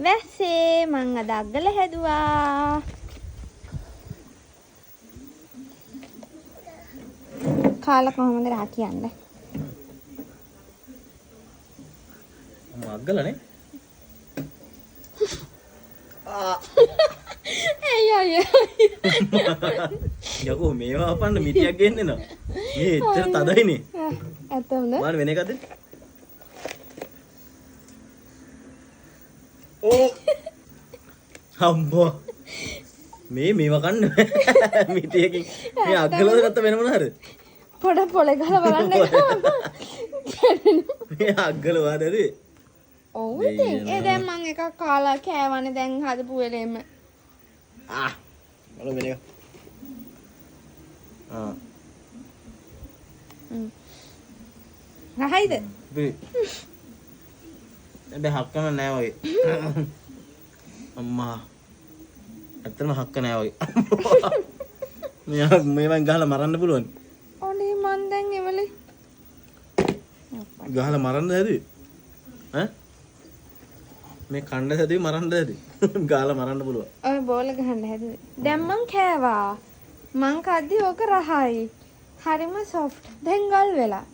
වැස්සේ මං අද අග්ගල හැදුවා. කාලා කොහොමද රා කියන්නේ? අග්ගලනේ. යකෝ මේවා අපන්න මිටියක් ගෙන්න එනවා. මේ එච්චර තදයිනේ. ඇත්තමද? මාන වෙන එකද? ඕ අම්බෝ මේව කන්න මිටියකින් මේ අග්ගලද නැත්නම් වෙන මොනවාද? පොඩ පොලේ ගහලා බලන්න. මේ අග්ගල වාදද? ඔව් ඉතින් ඒ දැන් මං එකක් කාලා කෑවනේ දැන් හදපු වෙලෙම. බලමු වෙන එක. රහයිද? හැබැයි හක්කම නෑ වගේ. අම්මා. ඇත්තටම හක්ක නෑ වගේ. මේවෙන් ගහලා මරන්න පුළුවන්. ඔනේ මන් දැන් එවලේ ගහලා මරන්න හැදුවේ. ඈ? මේ කණ්ඩ හැදුවේ මරන්න හැදුවේ. ගහලා මරන්න පුළුවන්. ඔය බෝල ගහන්න හැදුවේ. දැන් මං කෑවා. මං කද්දි ඕක රහයි. හරිම සොෆ්ට්. දැන් ගල් වෙලා.